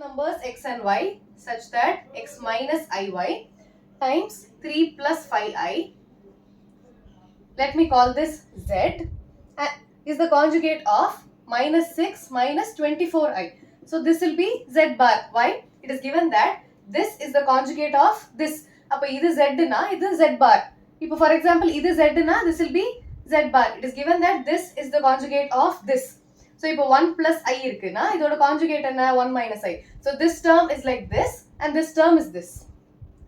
numbers x and y such that x minus iy times 3 plus 5i, let me call this z, is the conjugate of minus 6 minus 24i. So this will be z bar. Why? It is given that this is the conjugate of this. அப்போ இது z na, இது z bar. இப்போ for example, இது z na, this will be z bar. It is given that this is the conjugate of this. So இப்போ 1 plus I இருக்குனா, இதோட conjugate என்ன? 1 minus I. So this term is like this and this term is this.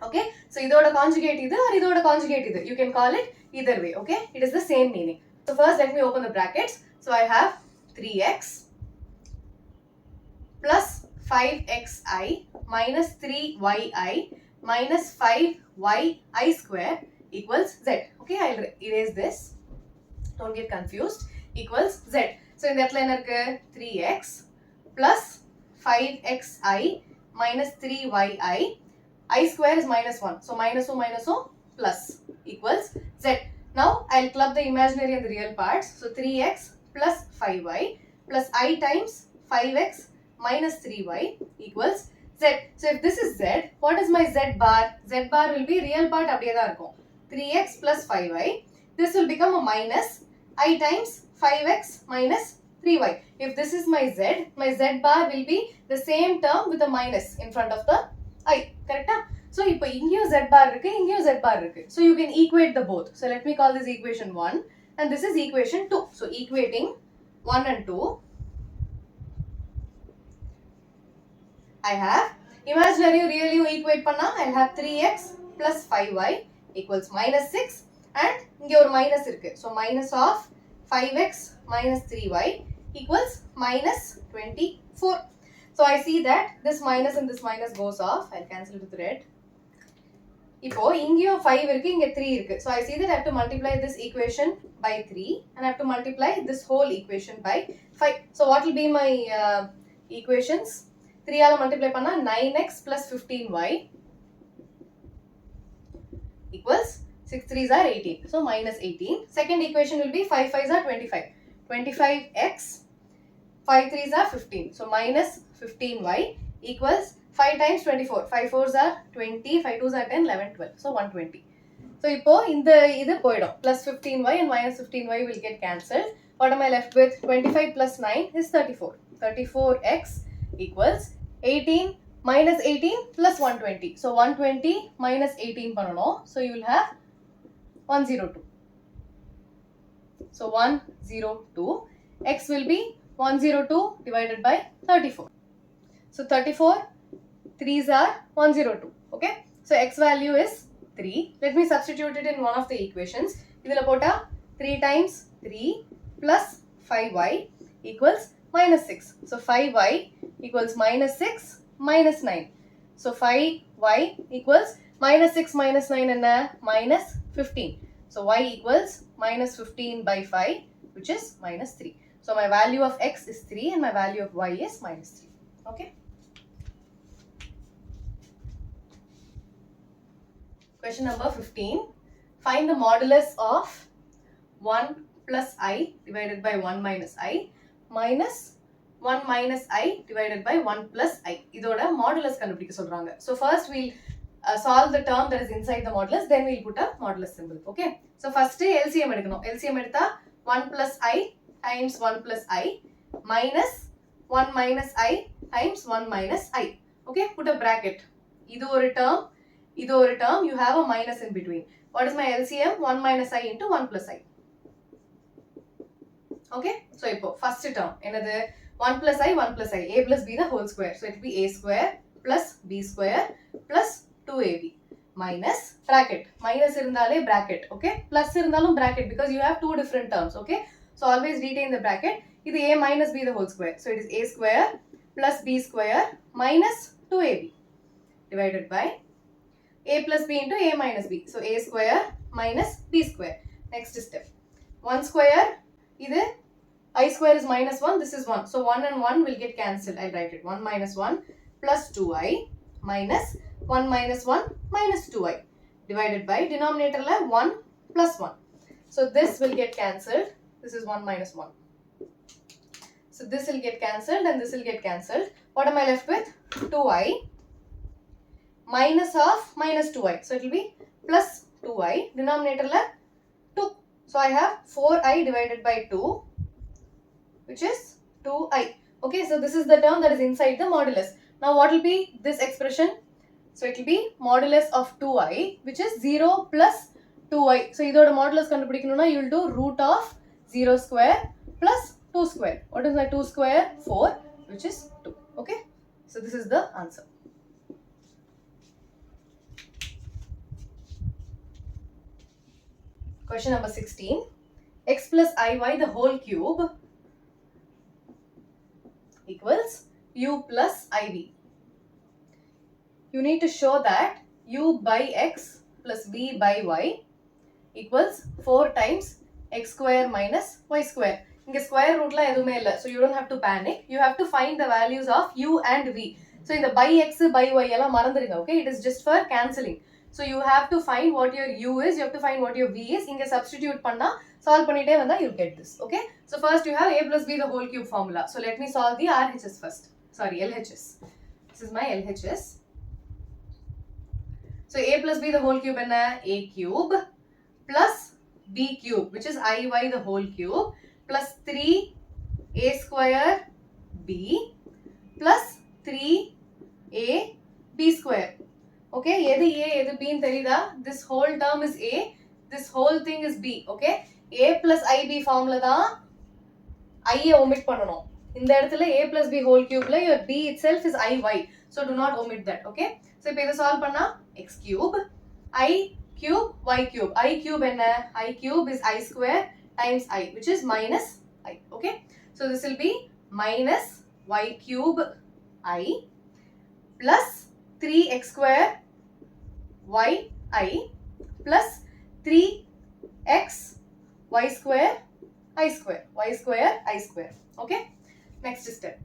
Okay? So இதோட conjugate இது or இதோட conjugate இது. You can call it either way. Okay? It is the same meaning. So first let me open the brackets. So I have 3x plus 5xi minus 3yi minus 5yi square equals z. Okay, I'll erase this. Don't get confused. Equals z. So in that line, 3x plus 5xi minus 3yi. I square is minus 1. So minus 0 plus equals z. Now I'll club the imaginary and the real parts. So 3x plus 5y plus I times 5x minus 3y equals z. So if this is z, what is my z bar? Z bar will be real part அப்படியே தான் இருக்கும். 3x plus 5y. This will become a minus I times 5x minus 3y. If this is my z bar will be the same term with a minus in front of the I. Correct? So இப்போ இங்கேயும் z bar இருக்கு, இங்கேயும் z bar இருக்கு. So you can equate the both. So let me call this equation 1 and this is equation 2. So equating 1 and 2, I have imaginary real you equate panna, I'll have 3x plus 5y equals minus 6 and இங்கே ஒரு minus இருக்கு. So minus of 5x minus 3y equals minus 24. So I see that this minus and this minus goes off. I'll cancel it with red. இப்போ இங்கேயும் 5 இருக்கு, இங்கே 3 இருக்கு. So I see that I have to multiply this equation by 3 and I have to multiply this whole equation by 5. So what will be my equations? 3 ஆல multiply பண்ணா 9x plus 15y equals 6 3s are 18. So minus 18. Second equation will be 5 5s are 25. 25x 5 3s are 15. So minus 15y equals 5 times 24. 5 4s are 20. 5 2s are 10. 11 12. So 120. So இப்போ இந்த இது போயிடும். Plus 15y and minus 15y will get cancelled. What am I left with? 25 plus 9 is 34. 34x equals 18 minus 18 plus 120. So 120 minus 18 பண்ணணும். So you will have 102. So 102. X will be 102 divided by 34. So 34 3s are 102. Okay. So x value is 3. Let me substitute it in one of the equations. Idhula pota 3 times 3 plus 5y equals minus 6. So 5y equals minus 6 minus 9. So 5y equals minus 6 minus 9 and minus 15. So y equals minus 15 by 5, which is minus 3. So my value of x is 3 and my value of y is minus 3. Okay. Question number 15. Find the modulus of 1 plus I divided by 1 minus I minus 1 minus I divided by 1 plus I. இதோட modulus கண்டுபிடிக்க சொல்றாங்க. So first we'll solve the term that is inside the modulus, then we'll put a modulus symbol. Okay. So first LCM எடுக்கணும். LCM எடுத்தா 1 plus I times 1 plus I minus 1 minus I times 1 minus I. Okay. Put a bracket. இது ஒரு term, you have a minus in between. What is my LCM? 1 minus I into 1 plus I. Okay. So இப்போ first term என்னது? 1 plus I, 1 plus I. A plus B the whole square. So it will be A square plus B square plus 2AB minus bracket. Minus irundale bracket. Okay. Plus irundalum bracket because you have two different terms. Okay. So always retain the bracket. This is A minus B the whole square. So it is A square plus B square minus 2AB divided by A plus B into A minus B. So A square minus B square. Next step. 1 square. This I square is minus 1. This is 1. So 1 and 1 will get cancelled. I'll write it. 1 minus 1 plus 2i minus 1 minus 1 minus 2i divided by denominator 1 plus 1. So this will get cancelled. This is 1 minus 1. So this will get cancelled and this will get cancelled. What am I left with? 2i minus of minus 2i. So it will be plus 2i. Denominator la 2. So I have 4i divided by 2, which is 2i. Okay, so this is the term that is inside the modulus. Now what will be this expression? So it will be modulus of 2i, which is 0 plus 2i. So idoda modulus kandupidikanuna, you will do root of 0 square plus 2 square. What is that? 2 square? 4, which is 2. Okay, so this is the answer. Question number 16. X plus iy the whole cube equals u plus iv. You need to show that u by x plus v by y equals 4 times x square minus y square. Inga square root la edume illa, so you don't have to panic. You have to find the values of u and v. So in the by x by y ella marandringa. Okay, it is just for cancelling. So you have to find what your u is, you have to find what your v is. Inga substitute panna solve pannite vanda you'll get this. Okay, so first you have a plus b the whole cube formula. So let me solve the RHS first. Sorry, LHS. This is my LHS. So a plus b the whole cube enna? A cube plus b cube, which is iy the whole cube, plus 3a square b plus 3a b square. Okay, edu a edu b nu therida? This whole term is a, this whole thing is b. Okay, a plus ib formula da I omit pannanom. இந்த இடத்துல a plus b whole cube la your b itself is iy, so do not omit that. Okay, so இப்போ இத solve பண்ணா x cube I cube y cube. I cube enna? I cube is I square times I, which is minus I. Okay, so this will be minus y cube I plus 3x square y I plus 3x y square I square. Y square I square. Okay, next step.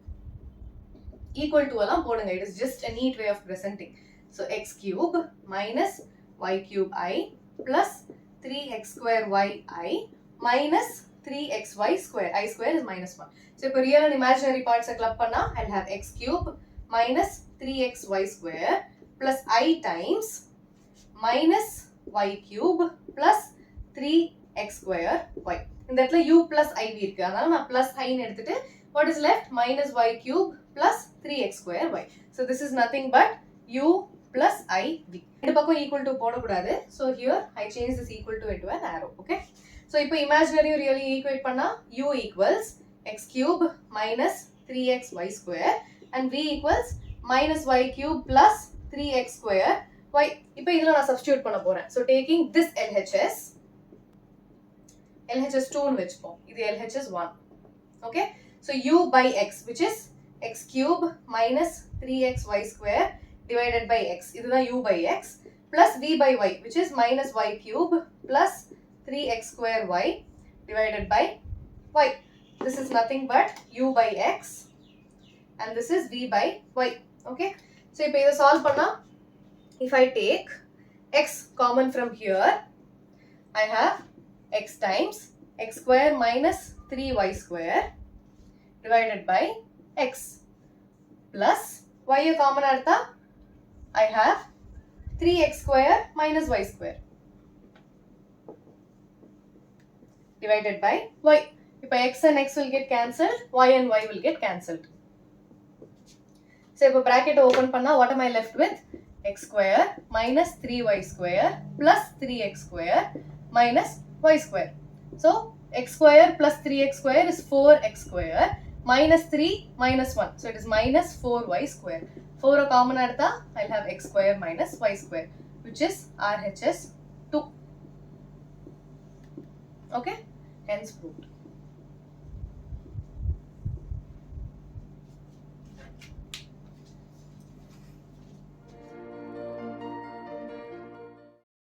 Equal to allam podunga. It is just a neat way of presenting. So x cube minus y cube I plus 3x square y I minus 3xy square. I square is minus 1. So if real and imaginary parts club panna, I'll have x cube minus 3xy square plus I times minus y cube plus 3x square y. In that u plus I irukku. Adala na plus I nu edutittu what is left? Minus y cube plus 3x square y. So this is nothing but u plus iv. Rendu pakkam equal to podakudadu. So here I change this equal to into an arrow. Okay, so ipo imaginary really equate panna u equals x cube minus 3xy square and v equals minus y cube plus 3x square y. Ipo idhula na substitute panna poren. So taking this LHS 2 nu vechupom. Idu LHS 1. Okay, so u by x, which is x cube minus 3xy square divided by x. This is u by x plus v by y, which is minus y cube plus 3x square y divided by y. This is nothing but u by x and this is v by y. Okay, so if I solve panna, if I take x common from here, I have x times x square minus 3y square divided by x plus y common artha, I have 3x square minus y square divided by y. If x and x will get cancelled, y and y will get cancelled. So if bracket open panna, what am I left with? X square minus 3y square plus 3x square minus y square. So x square plus 3x square is 4x square minus 3 minus 1. So it is minus 4y square. 4 common artha, I'll have x square minus y square, which is RHS 2. Okay, hence proved.